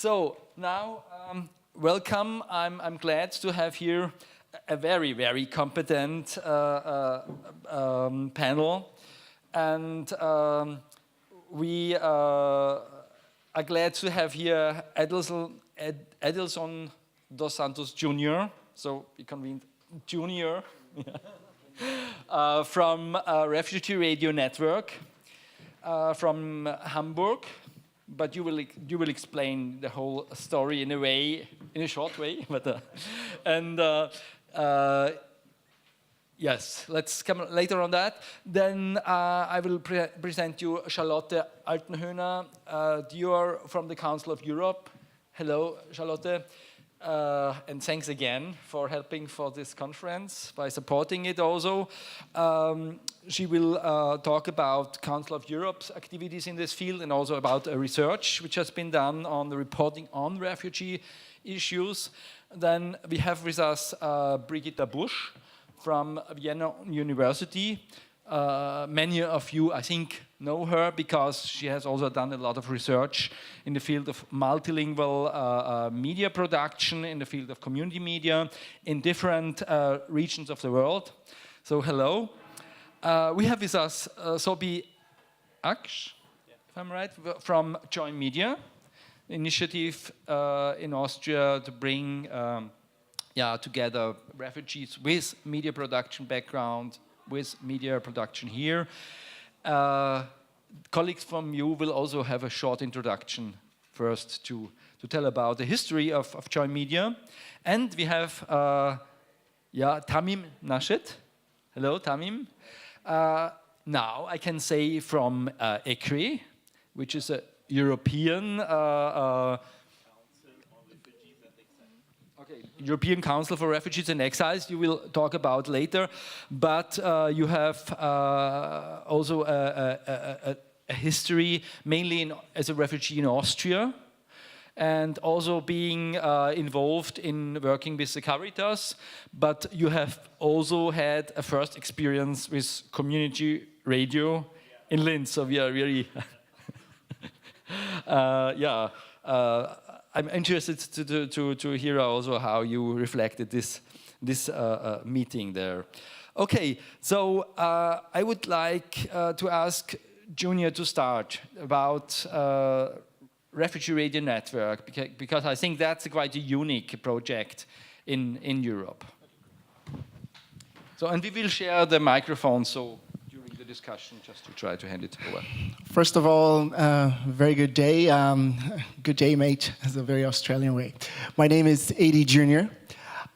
So now, welcome. I'm glad to have here a very, very competent panel, and we are glad to have here Edilson dos Santos Jr. So we convened Junior from Refugee Radio Network from Hamburg. But you will explain the whole story in a short way. But yes, let's come later on that. Then I will present you Charlotte Altenhöhner. You are from the Council of Europe. Hello, Charlotte. And thanks again for helping for this conference, by supporting it also. She will talk about Council of Europe's activities in this field and also about research which has been done on the reporting on refugee issues. Then we have with us Brigitta Busch from Vienna University. Many of you, I think, know her because she has also done a lot of research in the field of multilingual media production, in the field of community media, in different regions of the world. So hello. We have with us Sobi Aksch, if I'm right, from Join Media, initiative in Austria to bring together refugees with media production background, with media production here. Colleagues from you will also have a short introduction first to tell about the history of Join Media. And we have Tamim Nashet. Hello, Tamim. Now I can say from ECRI, which is a European European Council for Refugees and Exiles, you will talk about later, but you have also a history mainly as a refugee in Austria, and also being involved in working with the Caritas, but you have also had a first experience with community radio in Linz, so we are really I'm interested to hear also how you reflected this meeting there. Okay, so I would like to ask Junior to start about Refugee Radio Network, because I think that's quite a unique project in Europe. So, and we will share the microphone, so during the discussion, just to try to hand it over. First of all, very good day. Good day, mate. That's a very Australian way. My name is AD Junior.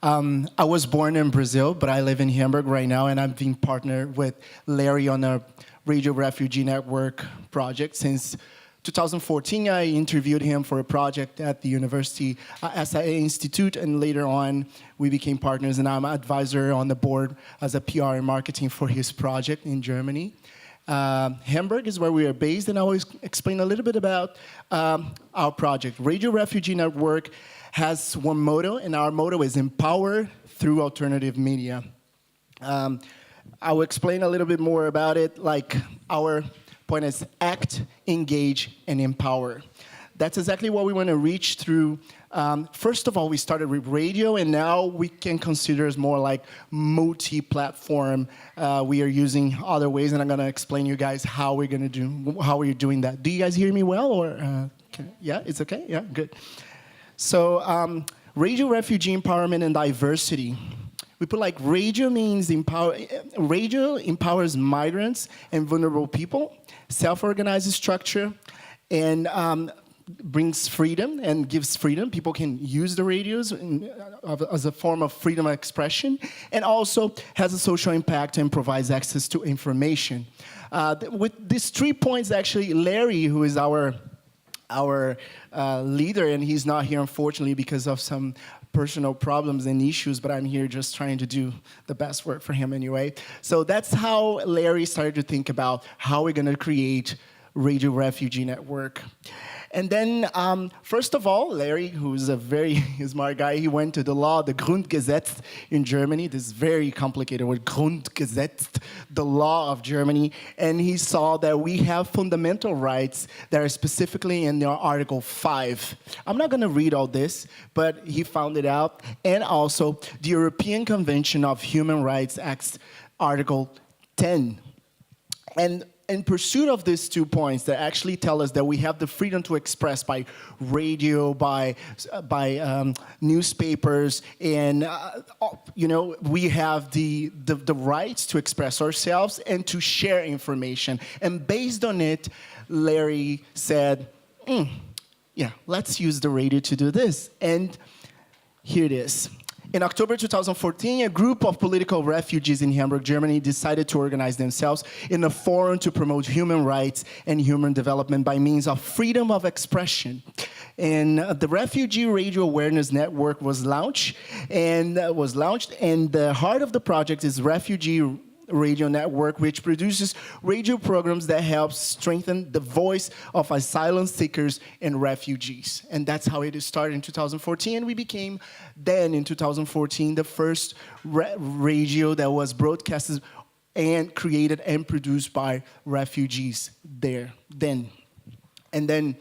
I was born in Brazil, but I live in Hamburg right now, and I've been partnered with Larry on a Radio Refugee Network project since 2014. I interviewed him for a project at the University SIA Institute, and later on we became partners, and I'm an advisor on the board as a PR and marketing for his project in Germany. Hamburg is where we are based, and I will explain a little bit about our project. Radio Refugee Network has one motto, and our motto is empower through alternative media. I will explain a little bit more about it, like our point is act, engage, and empower. That's exactly what we want to reach through. First of all, we started with radio, and now we can consider it more like multi-platform. We are using other ways, and I'm going to explain you guys how we're doing that. Do you guys hear me well, or yeah, it's okay? Yeah, good. So, radio refugee empowerment and diversity. We put like radio means radio empowers migrants and vulnerable people, self-organized structure, and brings freedom and gives freedom. People can use the radios as a form of freedom of expression, and also has a social impact and provides access to information. With these 3 points, actually, Larry, who is our leader, and he's not here unfortunately because of some personal problems and issues, but I'm here just trying to do the best work for him anyway. So that's how Larry started to think about how we're going to create Radio Refugee Network. And then, first of all, Larry, who's a very smart guy, he went to the law, the Grundgesetz in Germany, this very complicated word, Grundgesetz, the law of Germany, and he saw that we have fundamental rights that are specifically in the Article 5. I'm not going to read all this, but he found it out, and also the European Convention of Human Rights Acts, Article 10. And in pursuit of these 2 points that actually tell us that we have the freedom to express by radio, by newspapers, and we have the rights to express ourselves and to share information. And based on it, Larry said, yeah, let's use the radio to do this. And here it is. In October 2014, a group of political refugees in Hamburg, Germany, decided to organize themselves in a forum to promote human rights and human development by means of freedom of expression. And the Refugee Radio Awareness Network was launched, and the heart of the project is Refugee Radio Network, which produces radio programs that help strengthen the voice of asylum seekers and refugees. And that's how it started in 2014. And we became then, in 2014, the first radio that was broadcasted and created and produced by refugees there then. And then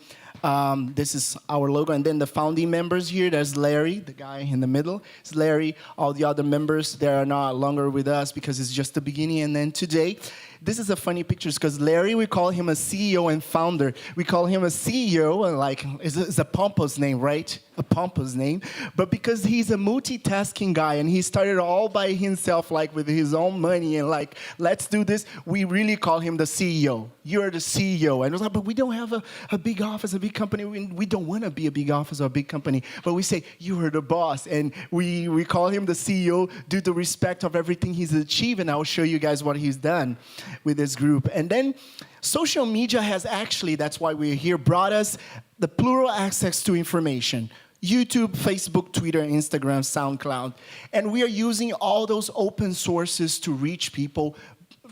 this is our logo. And then the founding members here, there's Larry, the guy in the middle. It's Larry. All the other members, they are no longer with us because it's just the beginning. And then today, this is a funny picture because Larry, we call him a CEO and founder. We call him a CEO, and like, it's a pompous name, right? A pompous name. But because he's a multitasking guy and he started all by himself, like with his own money and like, let's do this, we really call him the CEO. You're the CEO. And it was like, but we don't have a big office, a big company. We don't want to be a big office or a big company. But we say, you are the boss. And we call him the CEO due to respect of everything he's achieved. And I'll show you guys what he's done with this group. And then social media has actually, that's why we're here, brought us the plural access to information. YouTube, Facebook, Twitter, Instagram, SoundCloud. And we are using all those open sources to reach people,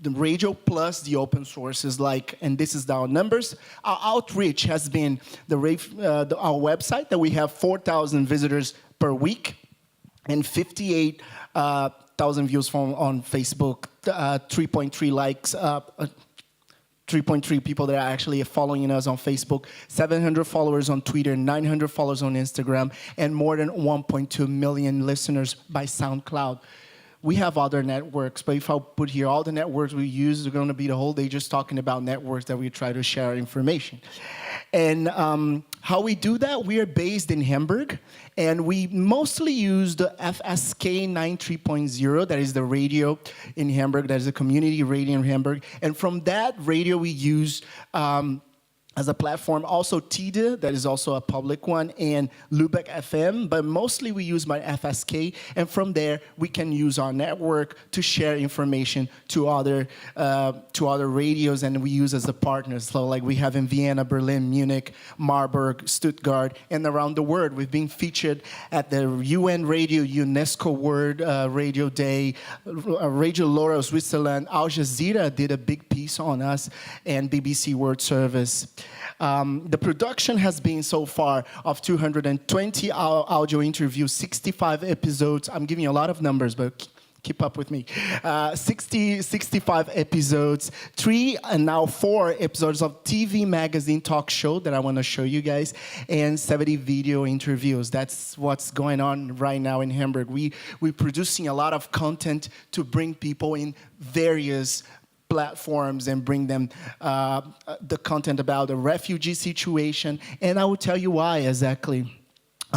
the radio plus the open sources, like, and this is our numbers. Our outreach has been our website that we have 4,000 visitors per week and 58,000 views on Facebook, 3.3 likes, 3.3 people that are actually following us on Facebook, 700 followers on Twitter, 900 followers on Instagram, and more than 1.2 million listeners by SoundCloud. We have other networks, but if I put here all the networks we use, we're going to be the whole day just talking about networks that we try to share information. And how we do that, we are based in Hamburg, and we mostly use the FSK 93.0, that is the radio in Hamburg, that is a community radio in Hamburg. And from that radio, we use as a platform, also TIDE, that is also a public one, and Lübeck FM, but mostly we use my FSK, and from there we can use our network to share information to other radios, and we use as a partner. So like we have in Vienna, Berlin, Munich, Marburg, Stuttgart, and around the world. We've been featured at the UN Radio, UNESCO World Radio Day, Radio Laura, Switzerland. Al Jazeera did a big piece on us, and BBC World Service. The production has been so far of 220 audio interviews, 65 episodes. I'm giving you a lot of numbers, but keep up with me. 65 episodes, 3 and now 4 episodes of TV magazine talk show that I want to show you guys, and 70 video interviews. That's what's going on right now in Hamburg. We're producing a lot of content to bring people in various platforms and bring them the content about the refugee situation. And I will tell you why exactly.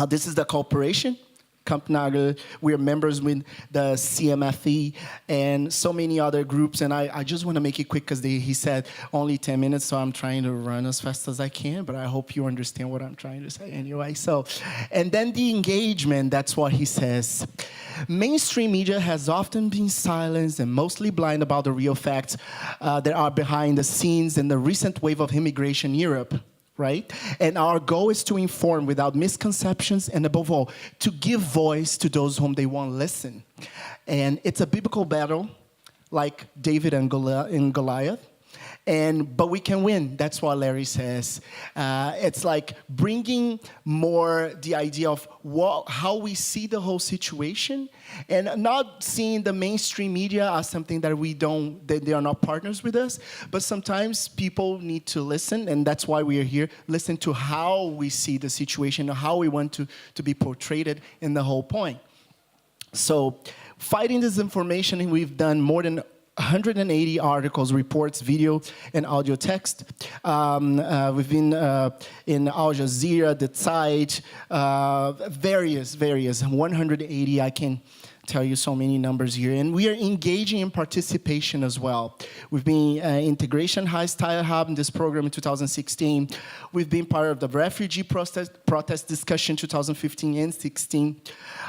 This is the corporation, Kampnagel. We are members with the CMFE and so many other groups. And I just want to make it quick because he said only 10 minutes, so I'm trying to run as fast as I can, but I hope you understand what I'm trying to say anyway. So, and then the engagement, that's what he says. Mainstream media has often been silenced and mostly blind about the real facts that are behind the scenes in the recent wave of immigration in Europe. Right? And our goal is to inform without misconceptions and, above all, to give voice to those whom they won't listen. And it's a biblical battle, like David and Goliath. But we can win. That's what Larry says. It's like bringing more the idea of how we see the whole situation, and not seeing the mainstream media as something that they are not partners with us. But sometimes people need to listen, and that's why we are here. Listen to how we see the situation, how we want to be portrayed in the whole point. So, fighting disinformation, we've done more than 180 articles, reports, video, and audio text. We've been in Al Jazeera, the Zeit, various, 180. I can tell you so many numbers here. And we are engaging in participation as well. We've been Integration High Style Hub in this program in 2016. We've been part of the refugee protest discussion 2015 and 16.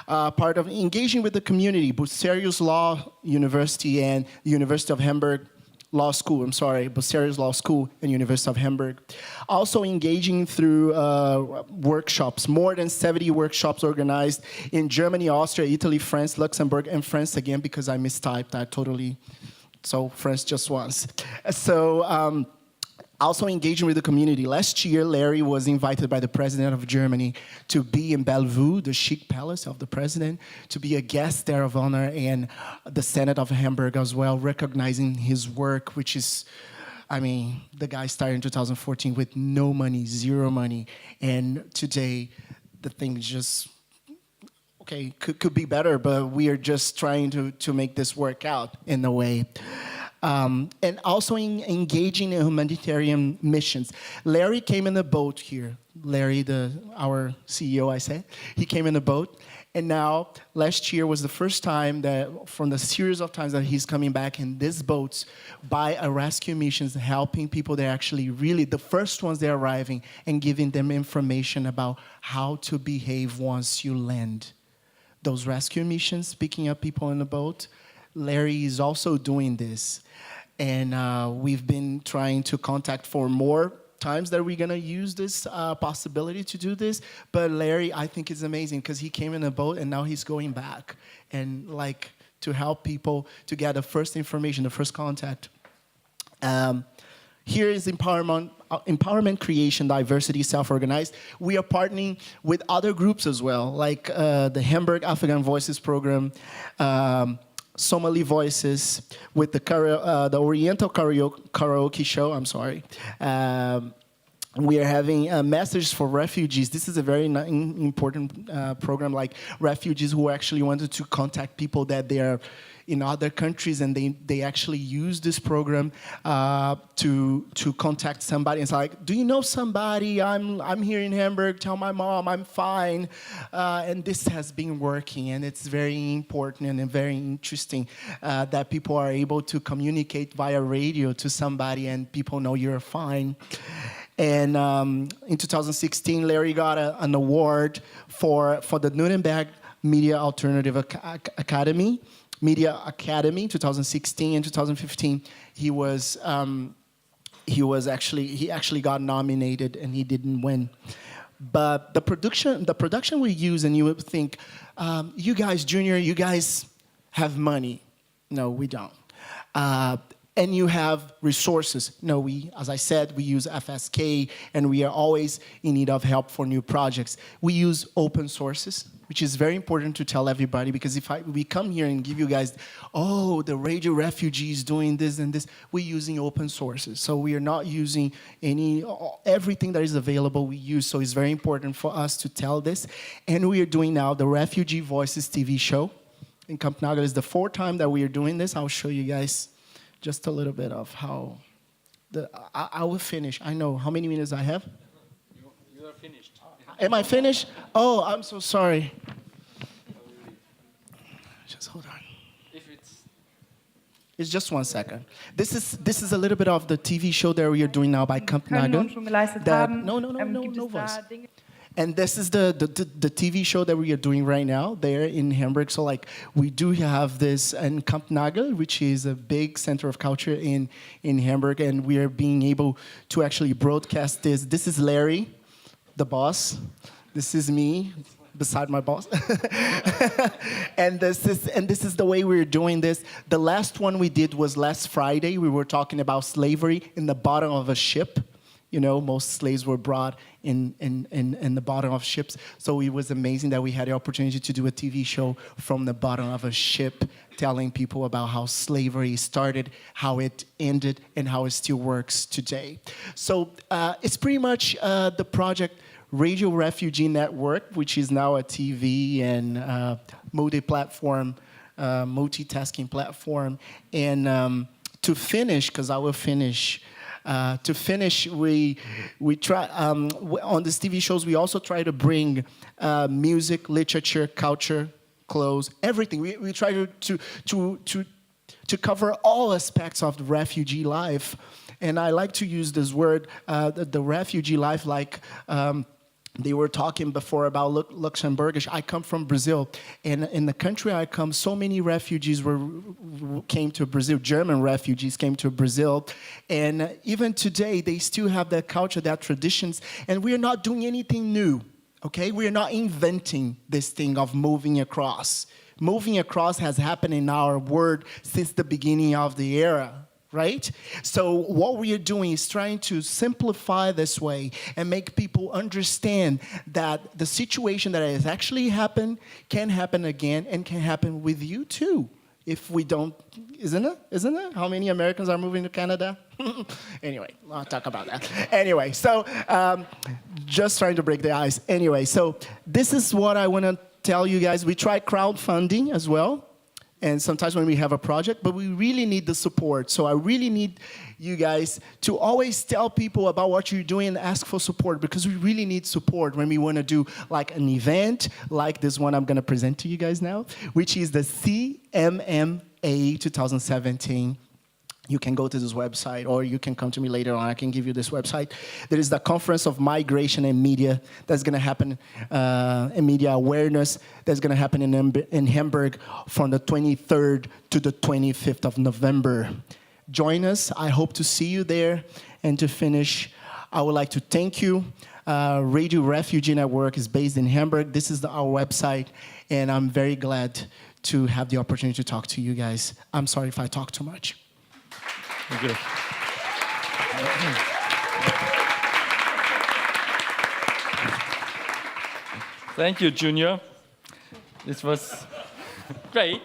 Part of engaging with the community, Bucerius Law University and the University of Hamburg Bucerius Law School and University of Hamburg. Also engaging through workshops, more than 70 workshops organized in Germany, Austria, Italy, France, Luxembourg, and France again, because I mistyped that totally. So France just once. So also engaging with the community. Last year, Larry was invited by the president of Germany to be in Bellevue, the chic palace of the president, to be a guest there of honor, and the Senate of Hamburg as well, recognizing his work, which is, I mean, the guy started in 2014 with no money, zero money, and today the thing is just, okay, could be better, but we are just trying to make this work out in a way. And also engaging in humanitarian missions. Larry came in a boat here. Larry, our CEO, I say, he came in a boat. And now, last year was the first time that, from the series of times that he's coming back in these boats by a rescue missions, helping people that are actually really the first ones they're arriving, and giving them information about how to behave once you land. Those rescue missions, picking up people in the boat, Larry is also doing this. And we've been trying to contact for more times that we're going to use this possibility to do this. But Larry, I think, is amazing because he came in a boat and now he's going back. And like to help people to get the first information, the first contact. Here is empowerment creation, diversity, self-organized. We are partnering with other groups as well, like the Hamburg African Voices program, Somali Voices, with the Oriental Karaoke Show, I'm sorry. We are having messages for refugees. This is a very important program, like refugees who actually wanted to contact people that they are in other countries, and they actually use this program to contact somebody. It's like, do you know somebody? I'm here in Hamburg. Tell my mom I'm fine. And this has been working, and it's very important and very interesting that people are able to communicate via radio to somebody, and people know you're fine. And in 2016, Larry got an award for the Nuremberg Media Alternative Academy. Media Academy, 2016 and 2015, he actually got nominated and he didn't win. But the production we use, and you would think, you guys, Junior, you guys have money. No, we don't. And you have resources. No, as I said, we use FSK, and we are always in need of help for new projects. We use open sources, which is very important to tell everybody, because if we come here and give you guys, oh, the Radio Refugee is doing this and this, we're using open sources. So we are not using everything that is available we use. So it's very important for us to tell this. And we are doing now the Refugee Voices TV show in Kampnagel. It's the fourth time that we are doing this. I'll show you guys just a little bit of how I will finish. I know how many minutes I have. You are finished. Am I finished? Oh, I'm so sorry. Just hold on. It's just 1 second. This is a little bit of the TV show that we are doing now by Kampnagel. No voice. And this is the TV show that we are doing right now there in Hamburg. So like we do have this in Kampnagel, which is a big center of culture in Hamburg, and we are being able to actually broadcast this. This is Larry, the boss. This is me, beside my boss. And this is the way we're doing this. The last one we did was last Friday. We were talking about slavery in the bottom of a ship. You know, most slaves were brought in the bottom of ships. So it was amazing that we had the opportunity to do a TV show from the bottom of a ship, telling people about how slavery started, how it ended, and how it still works today. So it's pretty much the project Radio Refugee Network, which is now a TV and multi-platform, multitasking platform. And to finish, because I will finish, we try on these TV shows. We also try to bring music, literature, culture, clothes, everything. We try to cover all aspects of the refugee life, and I like to use this word, the refugee life, like. They were talking before about Luxembourgish. I come from Brazil, and in the country I come, so many refugees came to Brazil. German refugees came to Brazil, and even today they still have that culture, that traditions, and we are not doing anything new. Okay, we are not inventing this thing of moving across. Moving across has happened in our world since the beginning of the era. Right? So what we are doing is trying to simplify this way and make people understand that the situation that has actually happened can happen again and can happen with you too. If we don't, isn't it? Isn't it? How many Americans are moving to Canada? Anyway, I'll talk about that. Anyway, so just trying to break the ice. Anyway, so this is what I want to tell you guys. We try crowdfunding as well. And sometimes when we have a project, but we really need the support. So I really need you guys to always tell people about what you're doing and ask for support, because we really need support when we want to do like an event like this one I'm going to present to you guys now, which is the CMMA 2017. You can go to this website, or you can come to me later on. I can give you this website. There is the Conference of Migration and Media that's going to happen, in media awareness, that's going to happen in Hamburg from the 23rd to the 25th of November. Join us. I hope to see you there. And to finish, I would like to thank you. Radio Refugee Network is based in Hamburg. This is our website, and I'm very glad to have the opportunity to talk to you guys. I'm sorry if I talk too much. Thank you. Thank you, Junior. This was great.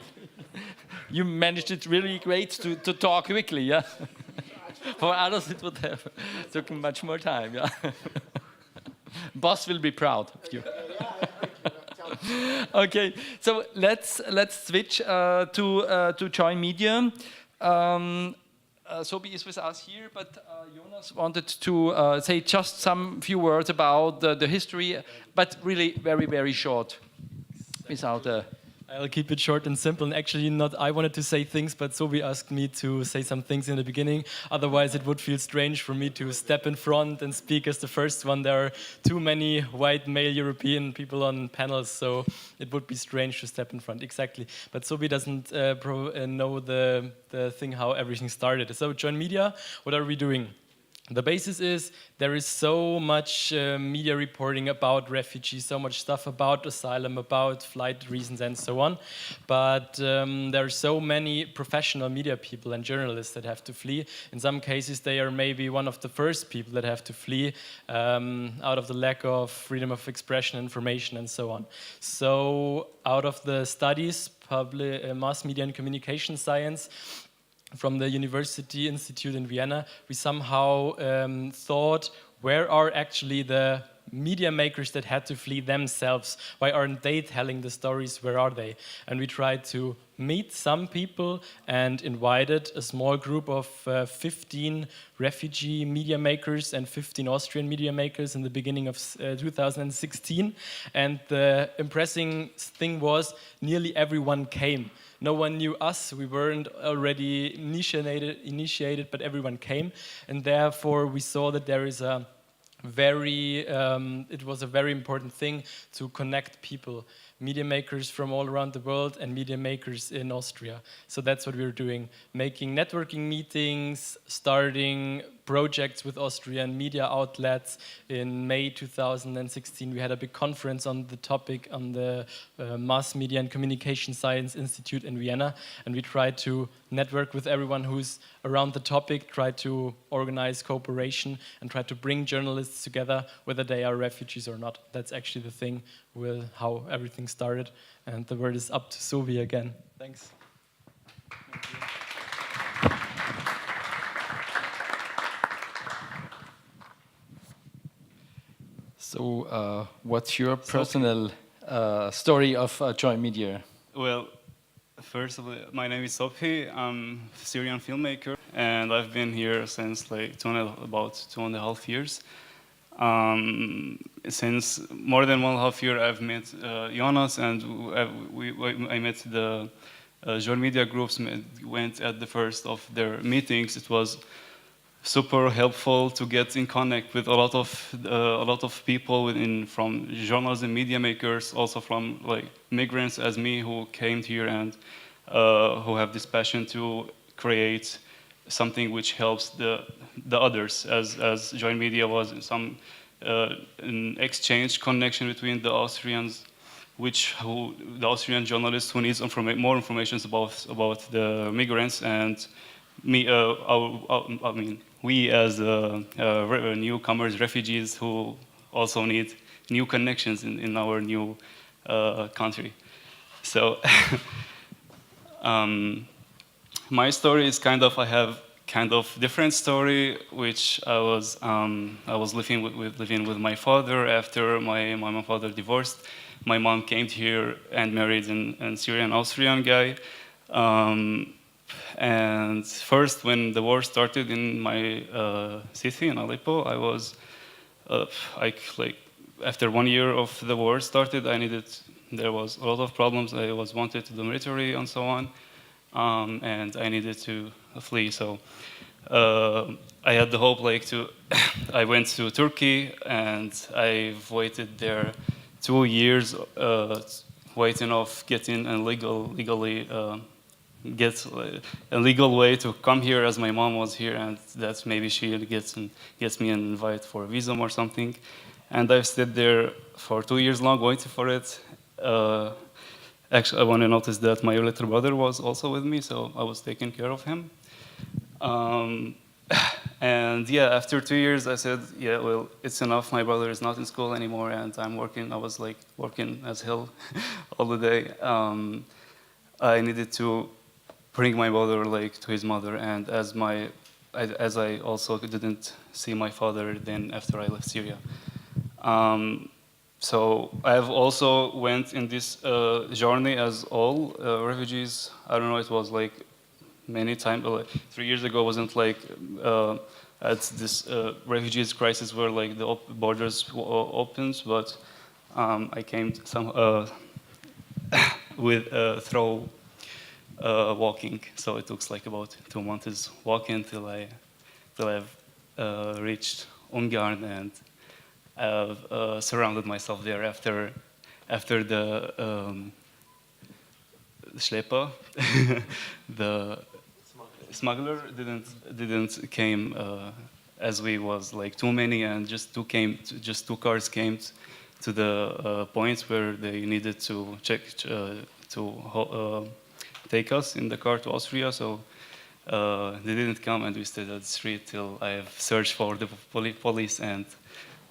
You managed it really great to talk quickly, yeah? For others, it would have taken much more time, yeah? Boss will be proud of you. Okay, so let's switch to Join Media. Sobi is with us here, but Jonas wanted to say just some few words about the history, but really very, very short, without I'll keep it short and simple. And actually, not I wanted to say things, but Sobi asked me to say some things in the beginning. Otherwise, it would feel strange for me to step in front and speak as the first one. There are too many white male European people on panels, so it would be strange to step in front. Exactly. But Sobi doesn't know the thing how everything started. So, Join Media, what are we doing? The basis is there is so much media reporting about refugees, so much stuff about asylum, about flight reasons and so on. But there are so many professional media people and journalists that have to flee. In some cases, they are maybe one of the first people that have to flee out of the lack of freedom of expression, information, and so on. So out of the studies, mass media and communication science, from the University Institute in Vienna, we somehow thought, where are actually the media makers that had to flee themselves? Why aren't they telling the stories? Where are they? And we tried to meet some people and invited a small group of 15 refugee media makers and 15 Austrian media makers in the beginning of 2016. And the impressive thing was nearly everyone came. No one knew us, we weren't already initiated, but everyone came. And therefore we saw that there is it was a very important thing to connect people. media makers from all around the world and media makers in Austria. So that's what we're doing, making networking meetings, starting projects with Austrian media outlets. In May 2016, we had a big conference on the topic on the Mass Media and Communication Science Institute in Vienna, and we tried to network with everyone who's around the topic, try to organize cooperation, and try to bring journalists together, whether they are refugees or not. That's actually the thing with how everything started, and the word is up to Sophie again. Thanks. So, what's your personal story of Joy Media? Well, first of all, my name is Sophie. I'm a Syrian filmmaker, and I've been here since like about 2.5 years. Since more than 1.5 years, I've met Jonas, and I met the Joy Media groups. Went at the first of their meetings. It was super helpful to get in connect with a lot of people from journalism, media makers, also from like migrants as me who came here and who have this passion to create something which helps the others, as Join Media was some an exchange connection between the Austrians, the Austrian journalists who needs more information about the migrants, and me, we as newcomers, refugees who also need new connections in our new country. So my story is I have kind of different story, which I was living with my father after my father divorced. My mom came here and married a Syrian Austrian guy. And first, when the war started in my city in Aleppo, I was after 1 year of the war started, there was a lot of problems. I was wanted to the military and so on, and I needed to flee. So I had the hope I went to Turkey, and I've waited there 2 years, waiting of getting legally. Get a legal way to come here, as my mom was here, and that maybe she gets me an invite for a visa or something. And I've stayed there for 2 years long waiting for it. Actually, I want to notice that my little brother was also with me, so I was taking care of him. And yeah, after 2 years, I said, yeah, well, it's enough. My brother is not in school anymore, and I'm working. I was working as hell all the day. I needed to bring my brother to his mother, and as I also didn't see my father then after I left Syria. So I've also went in this journey as all refugees. I don't know, it was many times, 3 years ago wasn't at this refugees crisis where the borders opens, but I came through walking, so it took about 2 months walking till I've reached Ungarn, and I've surrounded myself there after the Schlepper, the smuggler didn't came as we was too many, and just two cars came to the point where they needed to check to take us in the car to Austria. So they didn't come, and we stayed at the street till I have searched for the police, and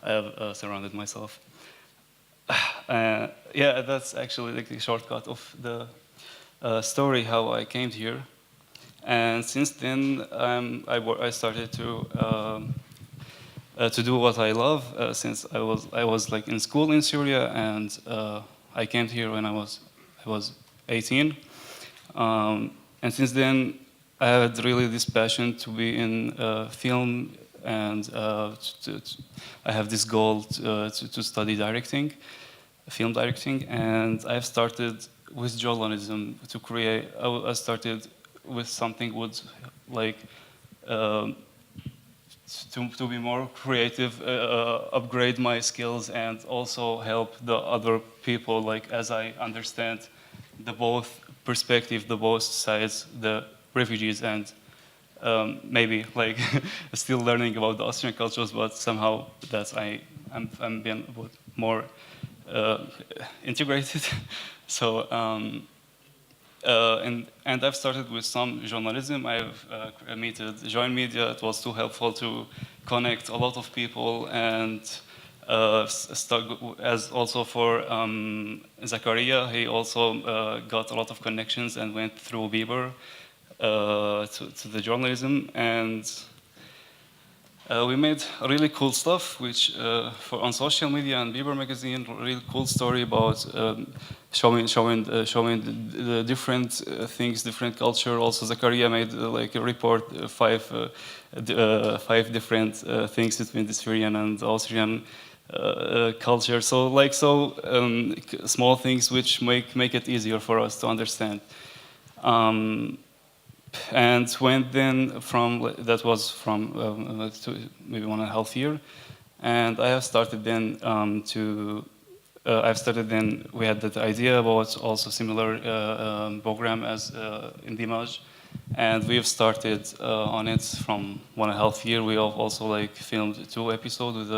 I have surrounded myself. Yeah, that's actually the shortcut of the story how I came here. And since then, I started to do what I love. Since I was in school in Syria, and I came here when I was 18. And since then, I had really this passion to be in film, and I have this goal to study directing, film directing, and I've started with journalism to create. I started with something to be more creative, upgrade my skills, and also help the other people, like as I understand the both perspective, the both sides, the refugees and maybe like still learning about the Austrian cultures, but somehow that I'm being a bit more integrated. So and I've started with some journalism. I've created Civilmedia. It was too helpful to connect a lot of people, and as also for Zakaria, he also got a lot of connections and went through Bieber to the journalism, and we made really cool stuff, which on social media and Bieber magazine, really cool story about showing the different things, different culture. Also, Zakaria made like a report, five different things between the Syrian and Austrian culture. So small things which make it easier for us to understand. And went then from that was from to maybe 1.5 years, and I have started then we had that idea about also similar program as in Dimaj, and we have started on it from 1.5 years. We have also like filmed 2 episodes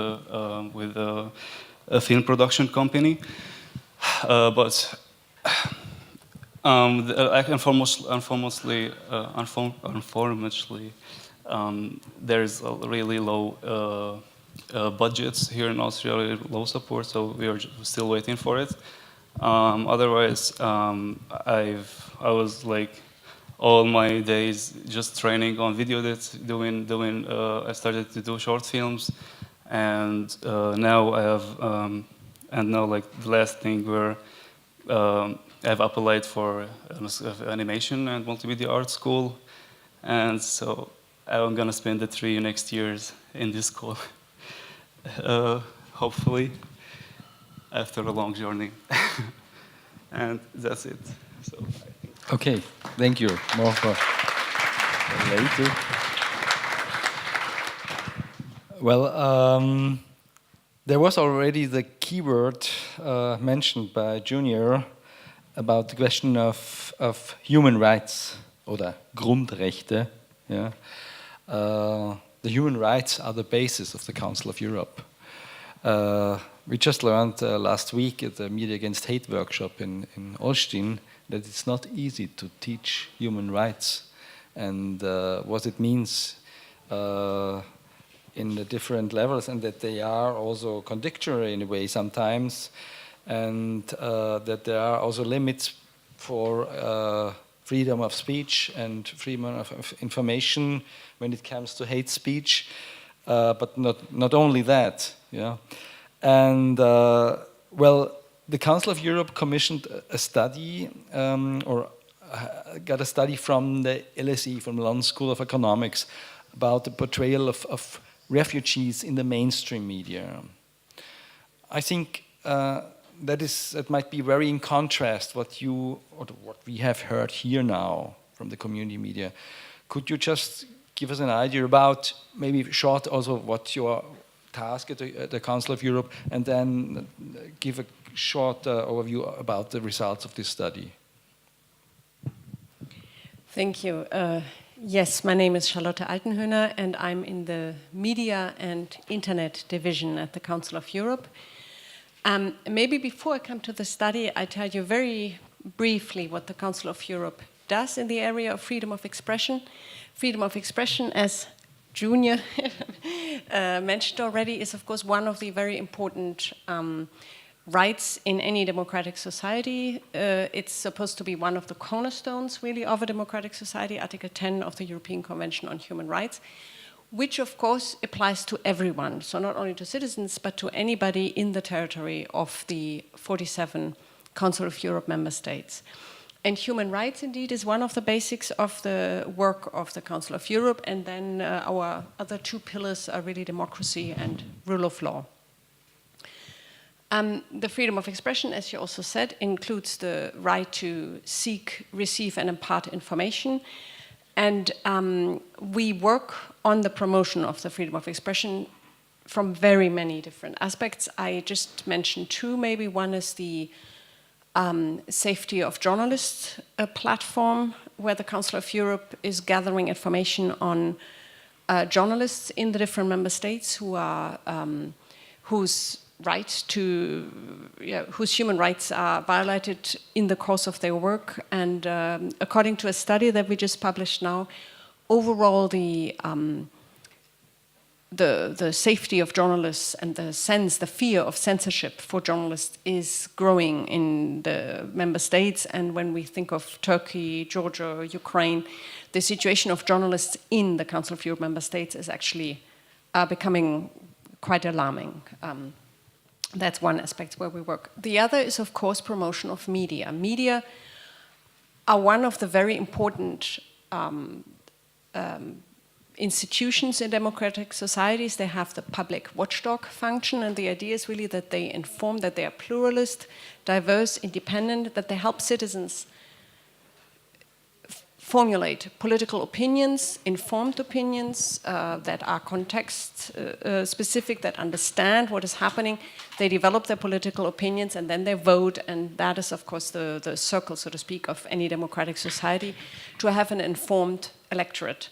with a film production company, but. Unfortunately, there's a really low budgets here in Austria, really low support, so we are still waiting for it. Otherwise, I was like all my days just training on video edits, I started to do short films, and now I have, and now like the last thing where I've applied for animation and multimedia art school, and so I'm gonna spend the 3 next years in this school, hopefully, after a long journey. And that's it. So, okay, thank you. More for later. Well, there was already the keyword mentioned by Junior about the question of human rights oder Grundrechte. Yeah. The human rights are the basis of the Council of Europe. We just learned last week at the Media Against Hate workshop in Olsztyn that it's not easy to teach human rights and what it means in the different levels, and that they are also contradictory in a way sometimes, and that there are also limits for freedom of speech and freedom of information when it comes to hate speech, but not only that. Yeah, and well, the Council of Europe commissioned a study or got a study from the LSE, from the London School of Economics, about the portrayal of refugees in the mainstream media. I think that might be very in contrast what we have heard here now from the community media. Could you just give us an idea about, maybe short also, what's your task at the Council of Europe, and then give a short overview about the results of this study? Thank you. Yes, my name is Charlotte Altenhöhner, and I'm in the Media and Internet Division at the Council of Europe. Maybe before I come to the study, I tell you very briefly what the Council of Europe does in the area of freedom of expression. Freedom of expression, as Junior mentioned already, is of course one of the very important rights in any democratic society. It's supposed to be one of the cornerstones, really, of a democratic society, Article 10 of the European Convention on Human Rights, which of course applies to everyone, so not only to citizens, but to anybody in the territory of the 47 Council of Europe member states. And human rights, indeed, is one of the basics of the work of the Council of Europe, and then our other 2 pillars are really democracy and rule of law. The freedom of expression, as you also said, includes the right to seek, receive, and impart information. And we work on the promotion of the freedom of expression from very many different aspects. I just mentioned two, maybe. One is the Safety of Journalists platform, where the Council of Europe is gathering information on journalists in the different member states who are whose human rights are violated in the course of their work. And according to a study that we just published now, overall the safety of journalists and the fear of censorship for journalists is growing in the member states. And when we think of Turkey, Georgia, Ukraine, the situation of journalists in the Council of Europe member states is actually becoming quite alarming. That's one aspect where we work. The other is, of course, promotion of media. Media are one of the very important institutions in democratic societies. They have the public watchdog function, and the idea is really that they inform, that they are pluralist, diverse, independent, that they help citizens formulate political opinions, informed opinions that are context specific, that understand what is happening. They develop their political opinions and then they vote, and that is, of course, the circle, so to speak, of any democratic society, to have an informed electorate.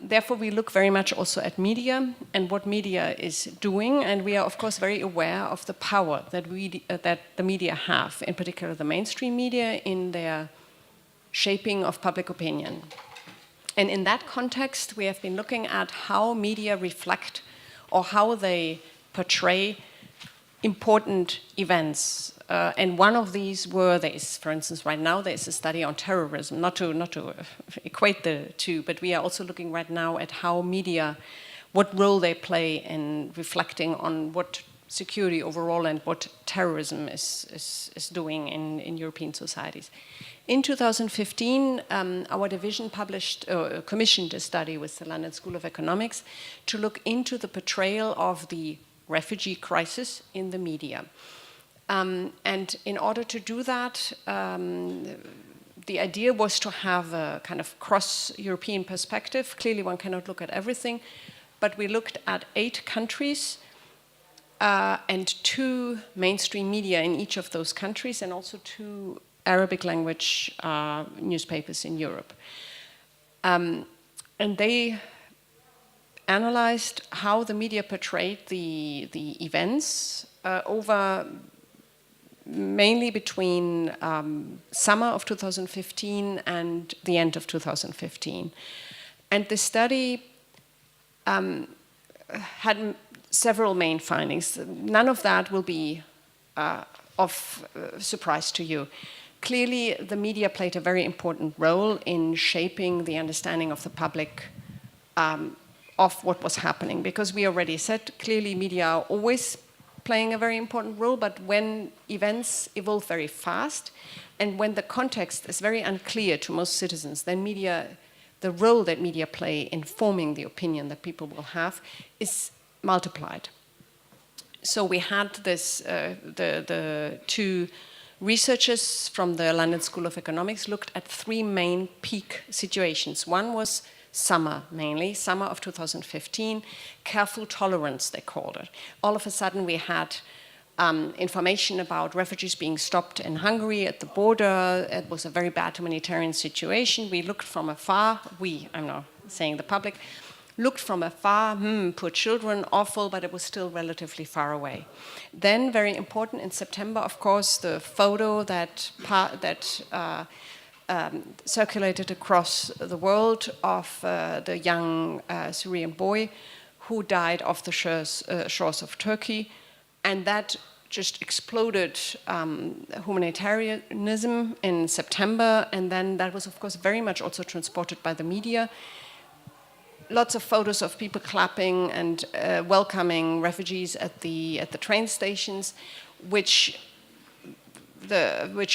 Therefore, we look very much also at media and what media is doing, and we are, of course, very aware of the power that that the media have, in particular the mainstream media, in their shaping of public opinion. And in that context, we have been looking at how media reflect or how they portray important events. And one of these for instance, right now there is a study on terrorism, not to equate the two, but we are also looking right now at how media, what role they play in reflecting on what security overall and what terrorism is doing in European societies. In 2015, our division commissioned a study with the London School of Economics to look into the portrayal of the refugee crisis in the media. And in order to do that, the idea was to have a kind of cross-European perspective. Clearly, one cannot look at everything, but we looked at 8 countries and 2 mainstream media in each of those countries, and also 2 Arabic language newspapers in Europe. And they analyzed how the media portrayed the events over mainly between summer of 2015 and the end of 2015. And the study had several main findings. None of that will be of surprise to you. Clearly, the media played a very important role in shaping the understanding of the public of what was happening, because we already said clearly media are always playing a very important role, but when events evolve very fast and when the context is very unclear to most citizens, then the role that media play in forming the opinion that people will have is multiplied. So we had this, the 2 researchers from the London School of Economics looked at 3 main peak situations. One was summer, mainly, summer of 2015, careful tolerance, they called it. All of a sudden we had information about refugees being stopped in Hungary at the border. It was a very bad humanitarian situation. We looked from afar, I'm not saying the public, looked from afar, poor children, awful, but it was still relatively far away. Then, very important, in September, of course, the photo that circulated across the world of the young Syrian boy who died off the shores of Turkey. And that just exploded humanitarianism in September. And then that was, of course, very much also transported by the media. Lots of photos of people clapping and welcoming refugees at the train stations, which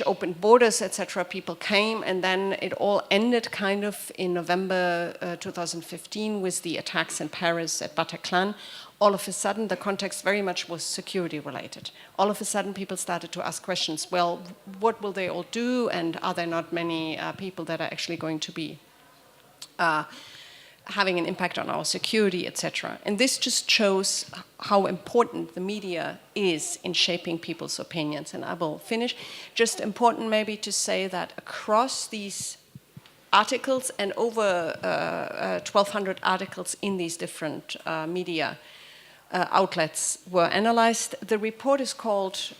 opened borders, etc. People came, and then it all ended kind of in November 2015 with the attacks in Paris at Bataclan. All of a sudden, the context very much was security related. All of a sudden, people started to ask questions. Well, what will they all do? And are there not many people that are actually going to be having an impact on our security, etc. And this just shows how important the media is in shaping people's opinions. And I will finish. Just important maybe to say that across these articles and over 1,200 articles in these different media outlets were analyzed. The report is called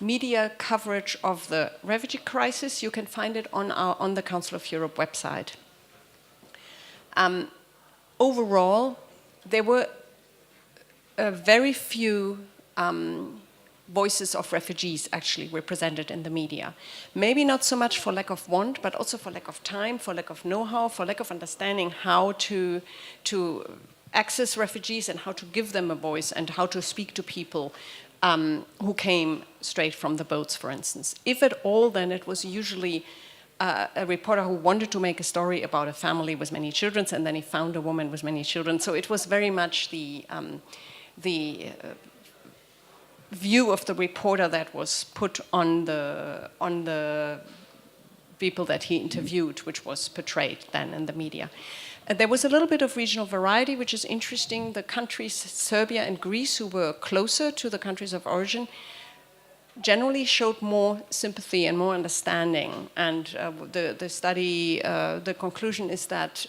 Media Coverage of the Refugee Crisis. You can find it on the Council of Europe website. Overall, there were very few voices of refugees actually represented in the media. Maybe not so much for lack of want, but also for lack of time, for lack of know-how, for lack of understanding how to access refugees and how to give them a voice and how to speak to people who came straight from the boats, for instance. If at all, then it was usually a reporter who wanted to make a story about a family with many children, and then he found a woman with many children. So it was very much the view of the reporter that was put on the people that he interviewed, which was portrayed then in the media. There was a little bit of regional variety, which is interesting. The countries, Serbia and Greece, who were closer to the countries of origin, generally showed more sympathy and more understanding. And the study, the conclusion is that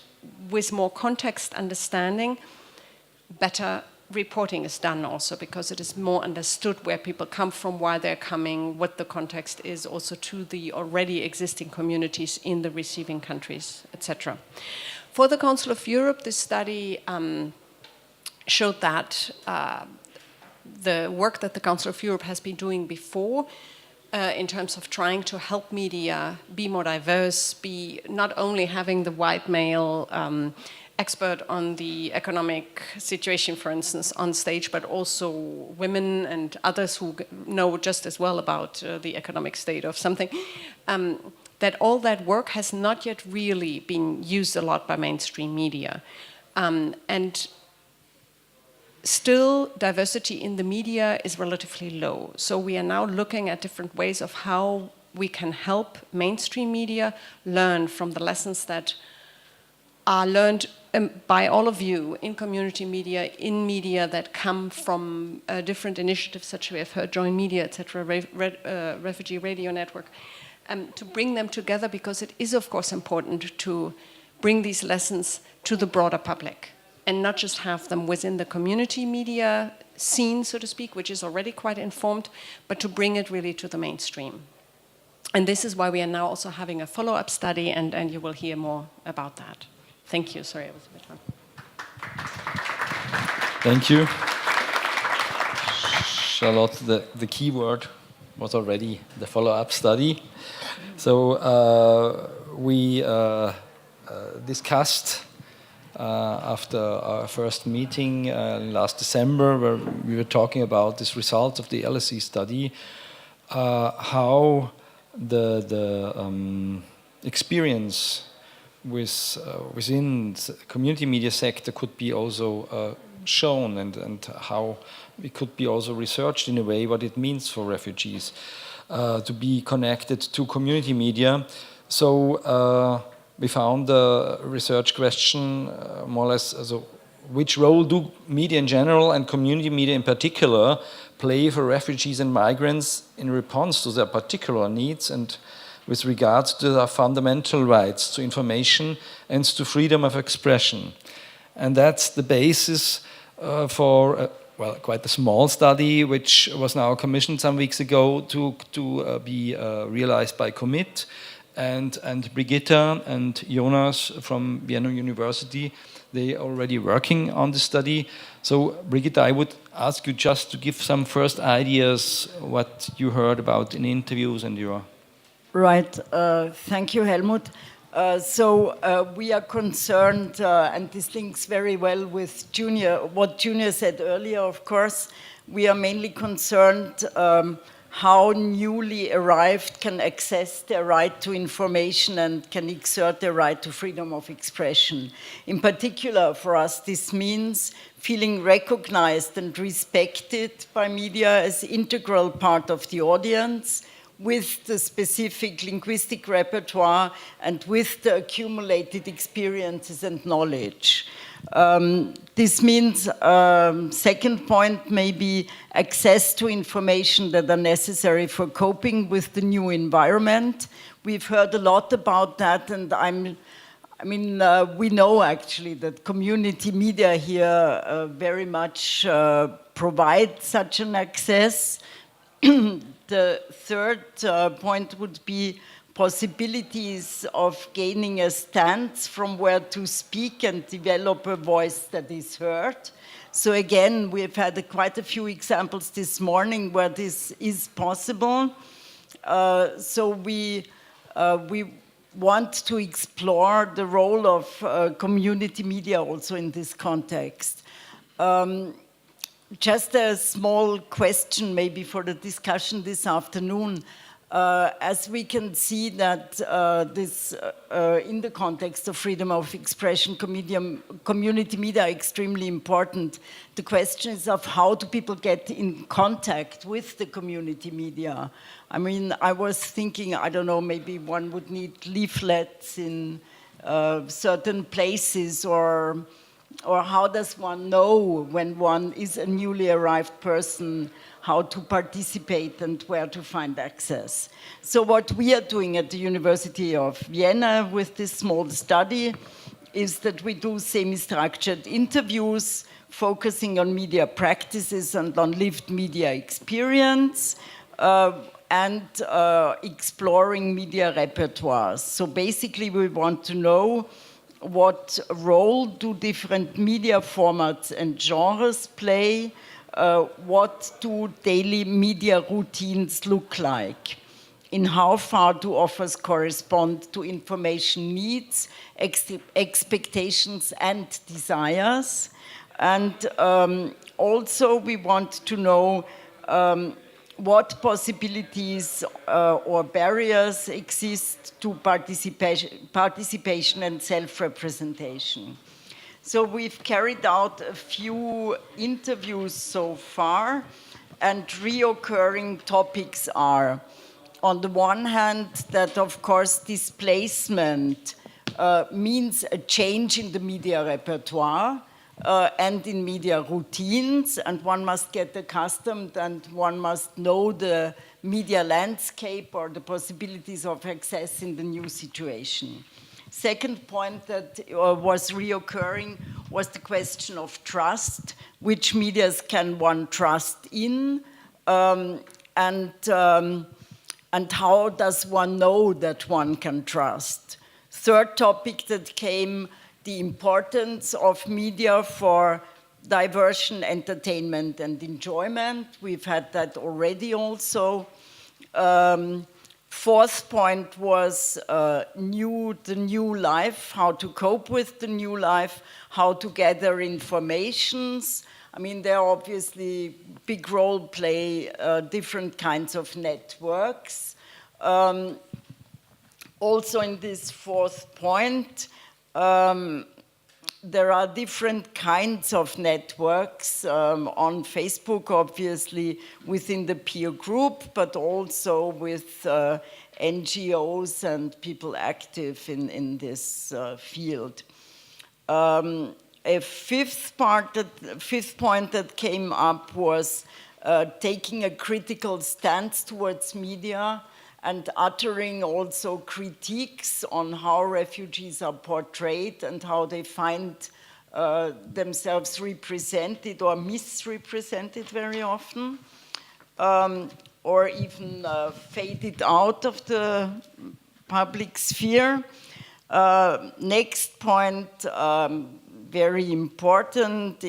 with more context understanding, better reporting is done also, because it is more understood where people come from, why they're coming, what the context is also to the already existing communities in the receiving countries, etc. For the Council of Europe, this study showed that the work that the Council of Europe has been doing before in terms of trying to help media be more diverse, be not only having the white male expert on the economic situation, for instance, on stage, but also women and others who know just as well about the economic state of something, that all that work has not yet really been used a lot by mainstream media. And still, diversity in the media is relatively low. So we are now looking at different ways of how we can help mainstream media learn from the lessons that are learned by all of you in community media, in media that come from different initiatives such as we have heard, Join Media, etc., Refugee Radio Network, to bring them together, because it is of course important to bring these lessons to the broader public and not just have them within the community media scene, so to speak, which is already quite informed, but to bring it really to the mainstream. And this is why we are now also having a follow-up study, and you will hear more about that. Thank you. Sorry, I was a bit long. Thank you. Charlotte, the key word was already the follow-up study. So we discussed after our first meeting last December, where we were talking about this result of the LSE study, how the experience within the community media sector could be also shown, and how it could be also researched in a way what it means for refugees to be connected to community media. So we found a research question more or less, which role do media in general and community media in particular play for refugees and migrants in response to their particular needs and with regards to their fundamental rights to information and to freedom of expression. And that's the basis for quite a small study, which was now commissioned some weeks ago to be realized by Commit. And Brigitta and Jonas from Vienna University, they are already working on the study. So Brigitta, I would ask you just to give some first ideas, what you heard about in interviews and your... Right, thank you, Helmut. We are concerned, and this links very well with what Junior said earlier, of course. We are mainly concerned how newly arrived can access their right to information and can exert their right to freedom of expression. In particular, for us, this means feeling recognized and respected by media as integral part of the audience, with the specific linguistic repertoire and with the accumulated experiences and knowledge. This means, second point, maybe access to information that are necessary for coping with the new environment. We've heard a lot about that, and we know actually that community media here very much provide such an access. The third point would be possibilities of gaining a stance from where to speak and develop a voice that is heard. So again, we've had quite a few examples this morning where this is possible. So we want to explore the role of community media also in this context. Just a small question maybe for the discussion this afternoon. As we can see that in the context of freedom of expression, community media are extremely important. The question is of how do people get in contact with the community media? I mean, I was thinking, I don't know, maybe one would need leaflets in certain places, or how does one know when one is a newly arrived person how to participate and where to find access. So what we are doing at the University of Vienna with this small study is that we do semi-structured interviews focusing on media practices and on lived media experience and exploring media repertoires. So basically we want to know what role do different media formats and genres play. What do daily media routines look like? In how far do offers correspond to information needs, expectations and desires? And also we want to know what possibilities or barriers exist to participation and self-representation. So we've carried out a few interviews so far, and reoccurring topics are, on the one hand, that of course displacement means a change in the media repertoire and in media routines, and one must get accustomed and one must know the media landscape or the possibilities of access in the new situation. Second point that was reoccurring was the question of trust. Which medias can one trust in, and how does one know that one can trust? Third topic that came, the importance of media for diversion, entertainment, and enjoyment. We've had that already also. Fourth point was the new life, how to cope with the new life, how to gather informations. I mean, there are obviously big role play different kinds of networks. Also in this fourth point, there are different kinds of networks on Facebook, obviously, within the peer group, but also with NGOs and people active in this field. A fifth point that came up was taking a critical stance towards media and uttering also critiques on how refugees are portrayed and how they find themselves represented or misrepresented very often, or even faded out of the public sphere. Next point, very important,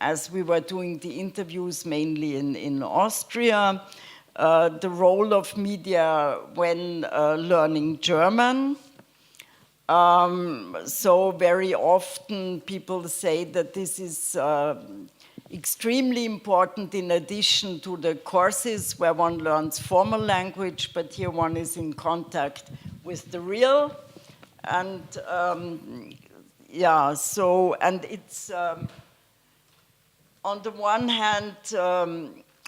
as we were doing the interviews mainly in Austria, the role of media when learning German. So very often people say that this is extremely important in addition to the courses where one learns formal language, but here one is in contact with the real. And yeah, so, and it's on the one hand,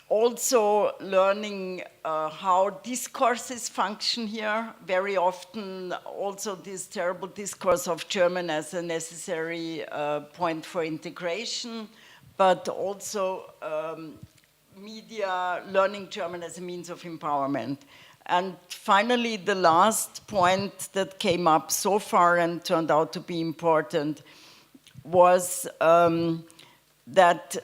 Also learning how discourses function here. Very often also this terrible discourse of German as a necessary point for integration, but also media, learning German as a means of empowerment. And finally, the last point that came up so far and turned out to be important was that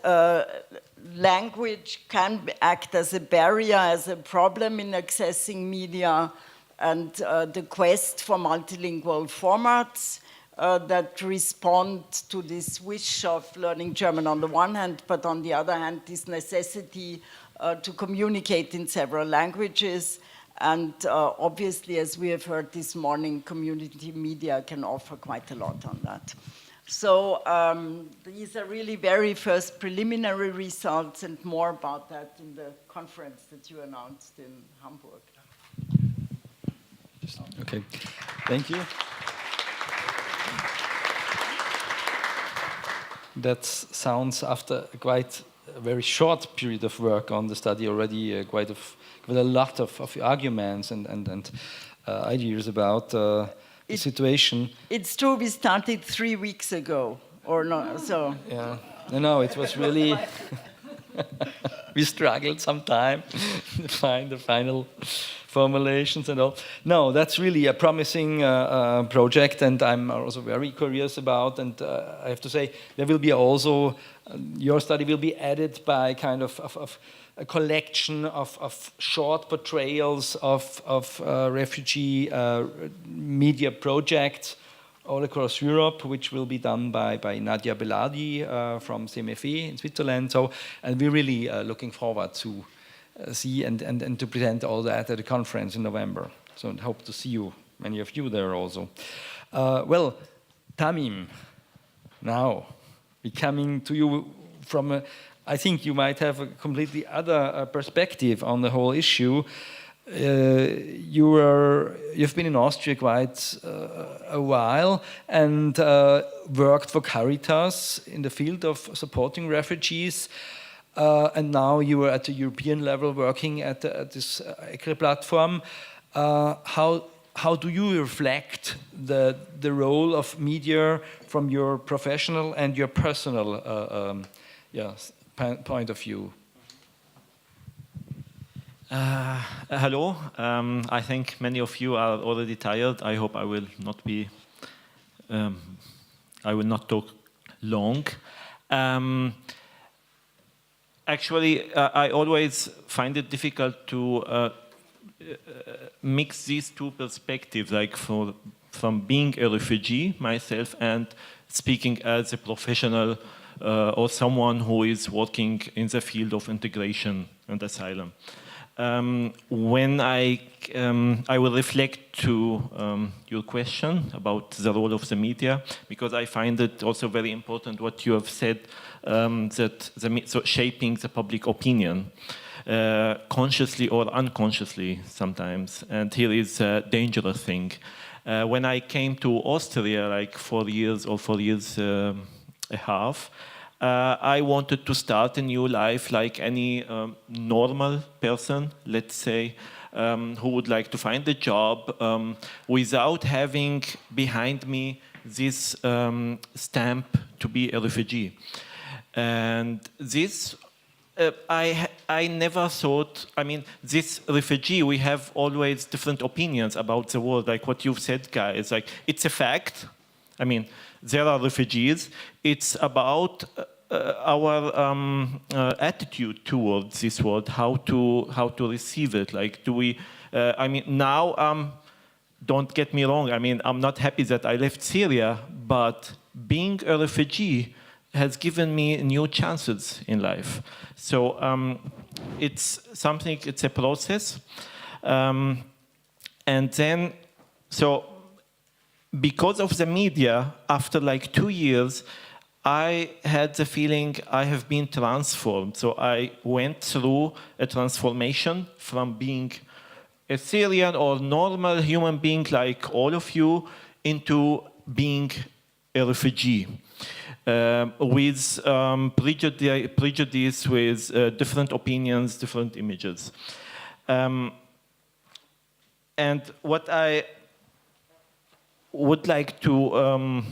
language can act as a barrier, as a problem in accessing media, and the quest for multilingual formats that respond to this wish of learning German on the one hand, but on the other hand, this necessity to communicate in several languages. And obviously, as we have heard this morning, community media can offer quite a lot on that. So these are really very first preliminary results, and more about that in the conference that you announced in Hamburg. Okay, thank you. That sounds, after quite a very short period of work on the study already, quite a lot of arguments and ideas about the situation. It's true, we started 3 weeks ago, or not, so. Yeah, no, it was really, we struggled some time to find the final formulations and all. No, that's really a promising project, and I'm also very curious about, and I have to say, there will be also, your study will be added by kind of a collection of short portrayals of refugee media projects all across Europe, which will be done by Nadia Beladi from CMFE in Switzerland. So, and we're really looking forward to see and to present all that at the conference in November. So I hope to see you, many of you there also. Well, Tamim, now we're coming to you from a, I think you might have a completely other perspective on the whole issue. You've been in Austria quite a while and worked for Caritas in the field of supporting refugees. And now you are at the European level working at this ECRE platform. How do you reflect the role of media from your professional and your personal point of view? Hello. I think many of you are already tired. I hope I will not be. I will not talk long. Actually, I always find it difficult to mix these two perspectives, like from being a refugee myself and speaking as a professional or someone who is working in the field of integration and asylum. When I will reflect to your question about the role of the media, because I find it also very important what you have said, so shaping the public opinion, consciously or unconsciously sometimes. And here is a dangerous thing. When I came to Austria, like 4 years or 4 years a half, I wanted to start a new life like any normal person, let's say, who would like to find a job without having behind me this stamp to be a refugee. And this, I never thought, I mean, this refugee, we have always different opinions about the world, like what you've said, guys, like it's a fact. I mean, there are refugees. It's about our attitude towards this world, how to receive it. Like, do we? I mean, now, don't get me wrong. I mean, I'm not happy that I left Syria, but being a refugee has given me new chances in life. So it's something. It's a process, and then so. Because of the media, after like 2 years, I had the feeling I have been transformed. So I went through a transformation from being a Syrian or normal human being like all of you into being a refugee. with prejudice, with different opinions, different images. And what I would like to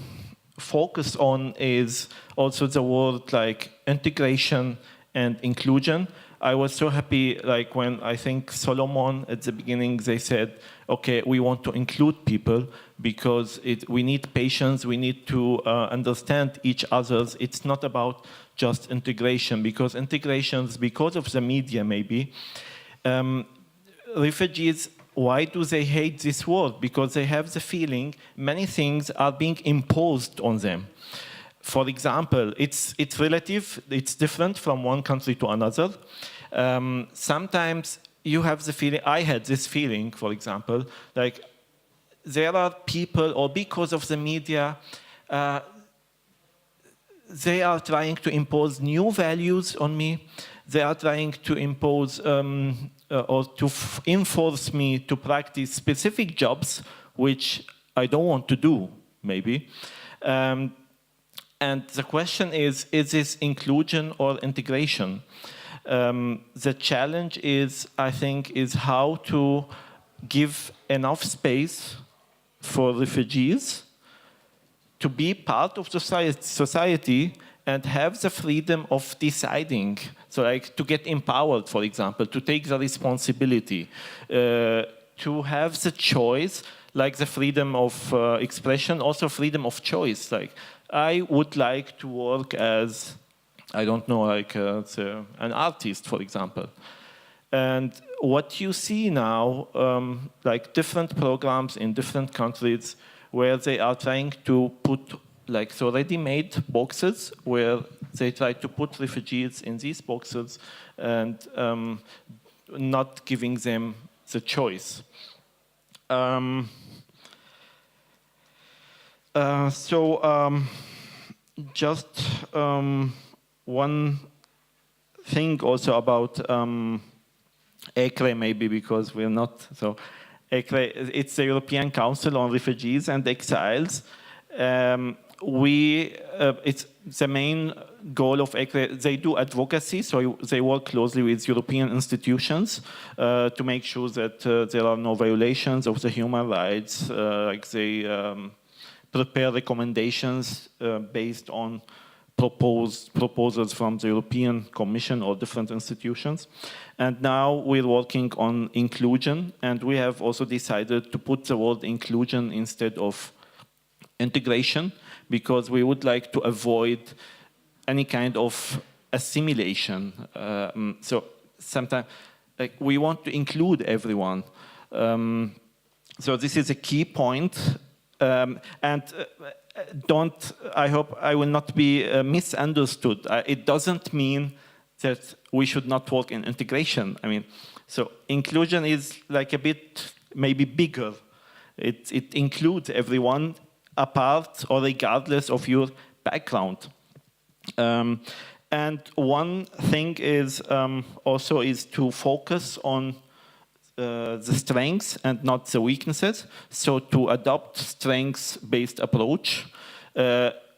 focus on is also the word like integration and inclusion. I was so happy, like when I think Solomon at the beginning, they said, okay, we want to include people because we need patience, we need to understand each other's. It's not about just integration, because integrations, because of the media maybe, refugees, why do they hate this word? Because they have the feeling many things are being imposed on them. For example, it's relative, it's different from one country to another. Sometimes you have the feeling, I had this feeling, for example, like there are people, or because of the media, they are trying to impose new values on me. They are trying to impose or to enforce me to practice specific jobs, which I don't want to do, maybe. And the question is this inclusion or integration? The challenge is, I think, is how to give enough space for refugees to be part of society and have the freedom of deciding. So like to get empowered, for example, to take the responsibility, to have the choice, like the freedom of expression, also freedom of choice. Like I would like to work as, I don't know, like an artist, for example. And what you see now, like different programs in different countries where they are trying to put like so ready-made boxes where they try to put refugees in these boxes and not giving them the choice. Just one thing also about ECRE, maybe because we're not, so ECRE, it's the European Council on Refugees and Exiles. It's the main goal of ECRE, they do advocacy, so they work closely with European institutions to make sure that there are no violations of the human rights, like they prepare recommendations based on proposals from the European Commission or different institutions. And now we're working on inclusion, and we have also decided to put the word inclusion instead of integration, because we would like to avoid any kind of assimilation. So sometimes like, we want to include everyone. So this is a key point. I hope I will not be misunderstood. It doesn't mean that we should not work in integration. I mean, so inclusion is like a bit maybe bigger. It includes everyone apart or regardless of your background. And one thing is also is to focus on the strengths and not the weaknesses. So to adopt strengths-based approach.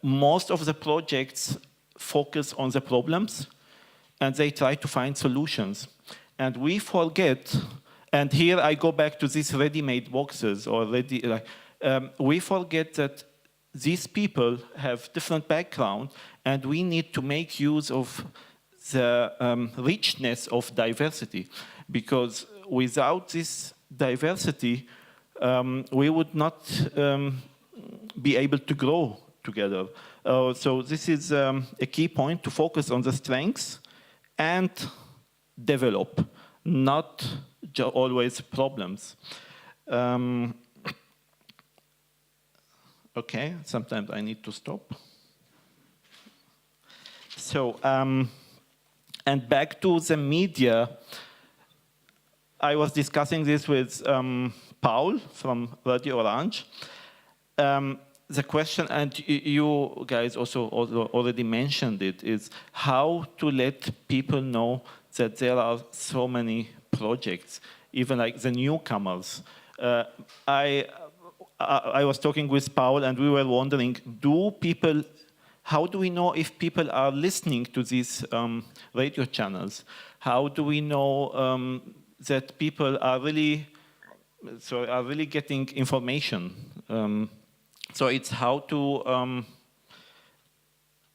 Most of the projects focus on the problems and they try to find solutions. And we forget, and here I go back to these ready-made boxes or we forget that these people have different background and we need to make use of the richness of diversity, because without this diversity, we would not be able to grow together. So this is a key point, to focus on the strengths and develop, not always problems. Okay, sometimes I need to stop. So, and back to the media, I was discussing this with Paul from Radio Orange. The question, and you guys also already mentioned it, is how to let people know that there are so many projects, even like the newcomers. I was talking with Paul and we were wondering, do people how do we know if people are listening to these radio channels? How do we know that people are really getting information? So it's how to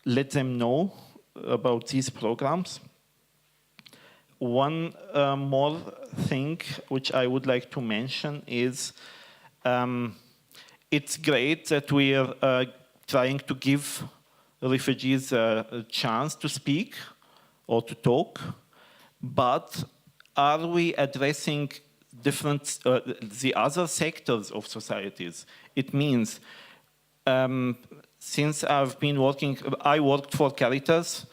let them know about these programs. One more thing which I would like to mention is it's great that we are trying to give refugees a chance to speak or to talk, but are we addressing the other sectors of societies? It means, since I've been working, I worked for Caritas,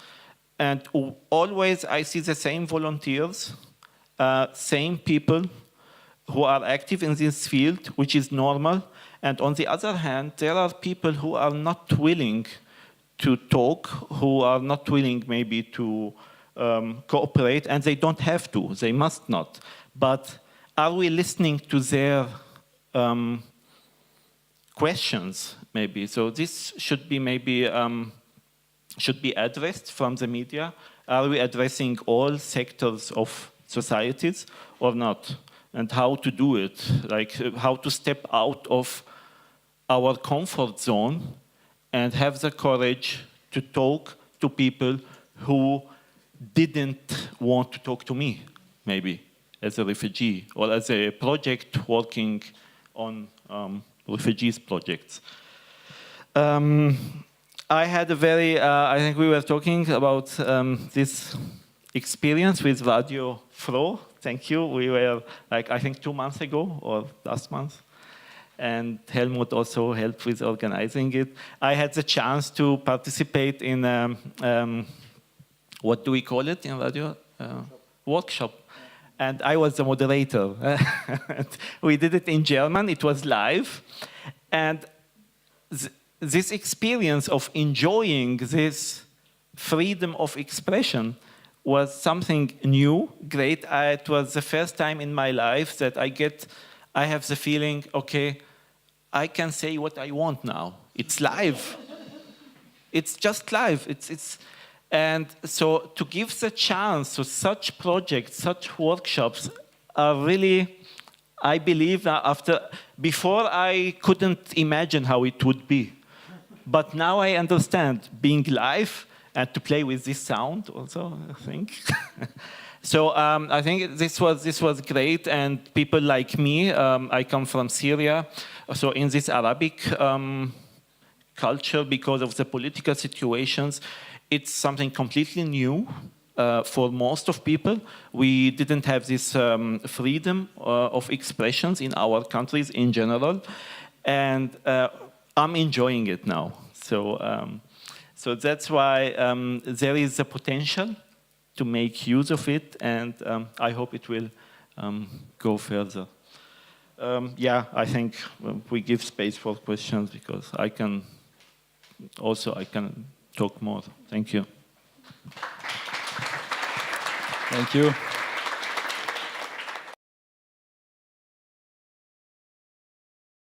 and always I see the same volunteers, same people who are active in this field, which is normal. And on the other hand, there are people who are not willing to talk, who are not willing maybe to cooperate, and they don't have to, they must not. But are we listening to their questions, maybe? So this should be maybe should be addressed from the media. Are we addressing all sectors of societies or not? And how to do it, like how to step out of our comfort zone and have the courage to talk to people who didn't want to talk to me, maybe, as a refugee or as a project working on refugees projects. I had a very, I think we were talking about this experience with Radio Fro. Thank you. We were, like, I think 2 months ago or last month. And Helmut also helped with organizing it. I had the chance to participate in, what do we call it in radio? Workshop. And I was the moderator. We did it in German. It was live. And this experience of enjoying this freedom of expression was something new, great. It was the first time in my life that I have the feeling, okay, I can say what I want now. It's live. It's just live. And so to give the chance to such projects, such workshops are really, I believe, before I couldn't imagine how it would be. But now I understand being live and to play with this sound also, I think. So I think this was great, and people like me, I come from Syria, so in this Arabic culture, because of the political situations, it's something completely new for most of people. We didn't have this freedom of expressions in our countries in general, and I'm enjoying it now. So that's why there is a potential to make use of it, and I hope it will go further. Yeah, I think we give space for questions because I can talk more. Thank you. Thank you.